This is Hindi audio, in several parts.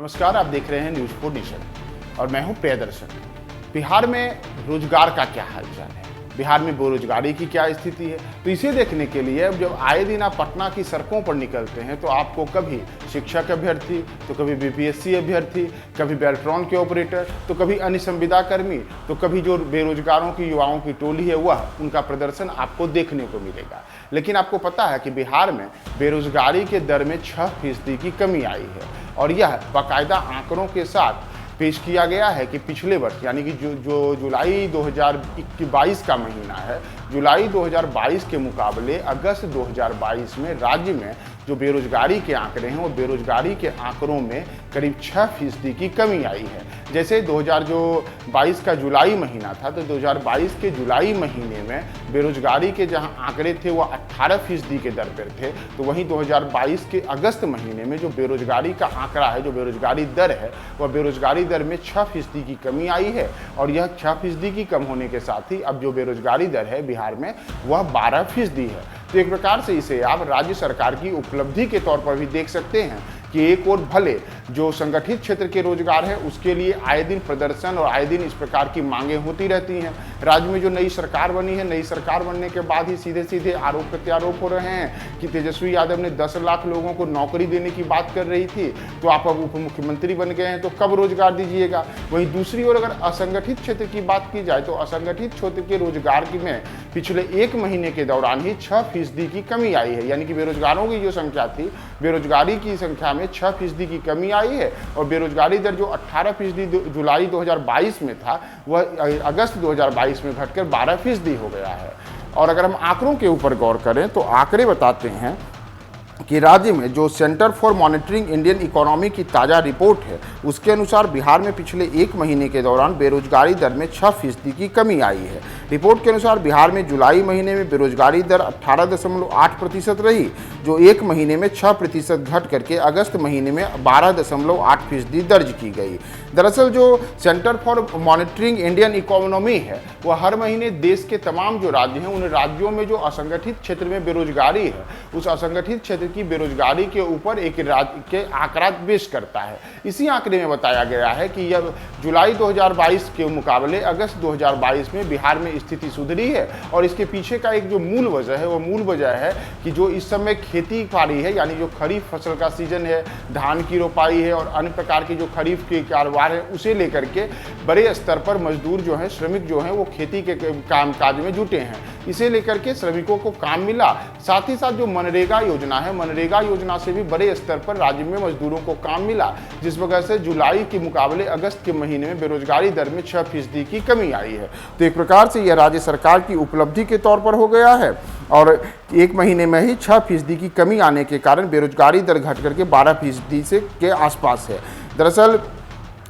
नमस्कार, आप देख रहे हैं न्यूज 4 नेशन और मैं हूं प्रियदर्शन। बिहार में रोजगार का क्या हालचाल है, बिहार में बेरोजगारी की क्या स्थिति है, तो इसे देखने के लिए अब जब आए दिन आप पटना की सड़कों पर निकलते हैं तो आपको कभी शिक्षक अभ्यर्थी, तो कभी बीपीएससी अभ्यर्थी, कभी बेल्ट्रॉन के ऑपरेटर, तो कभी अन्य संविदा कर्मी, तो कभी जो बेरोजगारों की युवाओं की टोली है वह उनका प्रदर्शन आपको देखने को मिलेगा। लेकिन आपको पता है कि बिहार में बेरोजगारी के दर में 6% की कमी आई है और यह बाकायदा आंकड़ों के साथ पेश किया गया है कि पिछले वर्ष यानी कि जो जुलाई 2022 का महीना है, जुलाई 2022 के मुकाबले अगस्त 2022 में राज्य में जो बेरोजगारी के आंकड़े हैं वो बेरोजगारी के आंकड़ों में करीब 6% की कमी आई है। जैसे 2022 का जुलाई महीना था तो 2022 के जुलाई महीने में बेरोजगारी के जहां आंकड़े थे वो 18% के दर पर थे, तो वहीं 2022 के अगस्त महीने में जो बेरोजगारी का आंकड़ा है, जो बेरोजगारी दर है, वह बेरोजगारी दर में 6% की कमी आई है और यह 6% की कम होने के साथ ही अब जो बेरोजगारी दर है बिहार में वह 12% है। तो एक प्रकार से इसे आप राज्य सरकार की उपलब्धि के तौर पर भी देख सकते हैं कि एक और भले जो संगठित क्षेत्र के रोजगार है उसके लिए आए दिन प्रदर्शन और आए दिन इस प्रकार की मांगें होती रहती हैं। राज्य में जो नई सरकार बनी है, नई सरकार बनने के बाद ही सीधे सीधे आरोप प्रत्यारोप हो रहे हैं कि तेजस्वी यादव ने 10 लाख लोगों को नौकरी देने की बात कर रही थी, तो आप अब उप मुख्यमंत्री बन गए हैं तो कब रोजगार दीजिएगा। वहीं दूसरी ओर अगर असंगठित क्षेत्र की बात की जाए तो असंगठित क्षेत्र के रोजगार में पिछले 1 महीने के दौरान ही 6% की कमी आई है, यानी कि बेरोजगारों की जो संख्या थी, बेरोजगारी की संख्या में 6% की कमी आई है और बेरोजगारी दर जो 18% जुलाई 2022 में था वह अगस्त 2022 में घटकर 12% हो गया है। और अगर हम आंकड़ों के ऊपर गौर करें तो आंकड़े बताते हैं कि राज्य में जो centre for monitoring Indian economy की ताज़ा रिपोर्ट है उसके अनुसार बिहार में पिछले 1 महीने के दौरान बेरोजगारी दर में 6% की कमी आई है। रिपोर्ट के अनुसार बिहार में जुलाई महीने में बेरोजगारी दर 18.8% रही, जो 1 महीने में 6% घट करके अगस्त महीने में 12.8% दर्ज की गई। दरअसल जो centre for monitoring Indian economy है वह हर महीने देश के तमाम जो राज्य हैं उन राज्यों में जो असंगठित क्षेत्र में बेरोजगारी है उस असंगठित क्षेत्र की बेरोजगारी के ऊपर एक राज्य के आंकड़ा पेश करता है। इसी आंकड़े में बताया गया है कि यह जुलाई 2022 के मुकाबले अगस्त 2022 में बिहार में स्थिति सुधरी है और इसके पीछे का एक जो मूल वजह है वो मूल वजह है कि जो इस समय खेती बाड़ी है, यानी जो खरीफ फसल का सीजन है, धान की रोपाई है और अन्य प्रकार की जो खरीफ के कारोबार है उसे लेकर के बड़े स्तर पर मजदूर जो हैं, श्रमिक जो हैं वो खेती के कामकाज में जुटे हैं। इसे लेकर के श्रमिकों को काम मिला, साथ ही साथ जो मनरेगा योजना है, मनरेगा योजना से भी बड़े स्तर पर राज्य में मजदूरों को काम मिला, जिस वजह से जुलाई के मुकाबले अगस्त के महीने में बेरोजगारी दर में 6% की कमी आई है। तो एक प्रकार से यह राज्य सरकार की उपलब्धि के तौर पर हो गया है और 1 महीने में ही 6% की कमी आने के कारण बेरोजगारी दर घट करके 12% से के आसपास है। दरअसल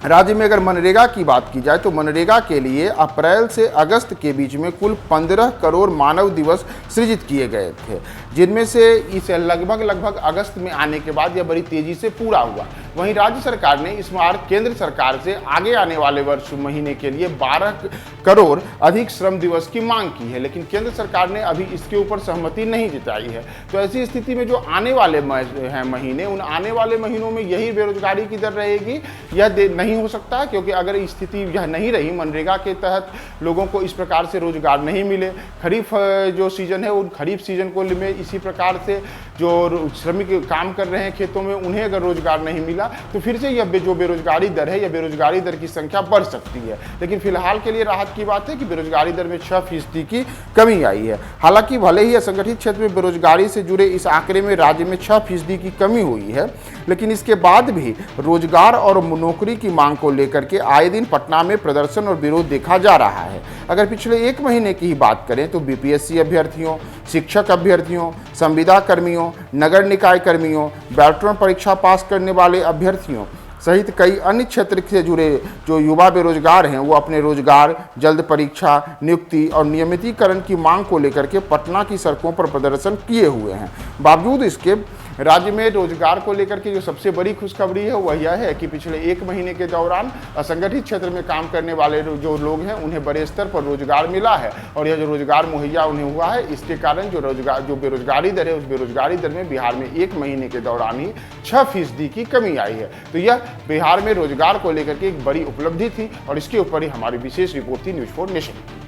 राज्य में अगर मनरेगा की बात की जाए तो मनरेगा के लिए अप्रैल से अगस्त के बीच में कुल 15 करोड़ मानव दिवस सृजित किए गए थे, जिनमें से इस लगभग अगस्त में आने के बाद यह बड़ी तेजी से पूरा हुआ। वहीं राज्य सरकार ने इस बार केंद्र सरकार से आगे आने वाले वर्ष महीने के लिए 12 करोड़ अधिक श्रम दिवस की मांग की है, लेकिन केंद्र सरकार ने अभी इसके ऊपर सहमति नहीं जताई है। तो ऐसी स्थिति में जो आने वाले महीने, उन आने वाले महीनों में यही बेरोजगारी की दर रहेगी, यह नहीं हो सकता, क्योंकि अगर स्थिति यह नहीं रही, मनरेगा के तहत लोगों को इस प्रकार से रोजगार नहीं मिले, खरीफ जो सीजन है उन खरीफ सीजन को में इसी प्रकार से जो श्रमिक काम कर रहे हैं खेतों में उन्हें अगर रोजगार नहीं मिला तो फिर से यह जो बेरोजगारी दर है, यह बेरोजगारी दर की संख्या बढ़ सकती है। लेकिन फिलहाल के लिए राहत की बात है कि बेरोजगारी दर में 6% की कमी आई है। हालांकि भले ही असंगठित क्षेत्र में बेरोजगारी से जुड़े इस आंकड़े में राज्य में 6% की कमी हुई है, लेकिन इसके बाद भी रोजगार और नौकरी की मांग को लेकर के आए दिन पटना में प्रदर्शन और विरोध देखा जा रहा है। अगर पिछले 1 महीने की ही बात करें तो बीपीएससी अभ्यर्थियों, शिक्षक अभ्यर्थियों, संविदा कर्मियों, नगर निकाय कर्मियों, बेल्ट्रॉन परीक्षा पास करने वाले अभ्यर्थियों सहित कई अन्य क्षेत्र से जुड़े जो युवा बेरोजगार हैं वो अपने रोजगार, जल्द परीक्षा, नियुक्ति और नियमितीकरण की मांग को लेकर के पटना की सड़कों पर प्रदर्शन किए हुए हैं। बावजूद इसके राज्य में रोजगार को लेकर के जो सबसे बड़ी खुशखबरी है वह यह है कि पिछले 1 महीने के दौरान असंगठित क्षेत्र में काम करने वाले जो लोग हैं उन्हें बड़े स्तर पर रोजगार मिला है और यह जो रोजगार मुहैया उन्हें हुआ है इसके कारण जो बेरोजगारी दर है उस बेरोजगारी दर में बिहार में 1 महीने के दौरान ही 6% की कमी आई है। तो यह बिहार में रोजगार को लेकर के एक बड़ी उपलब्धि थी और इसके ऊपर ही हमारी विशेष रिपोर्ट थी न्यूज़ 4 नेशन।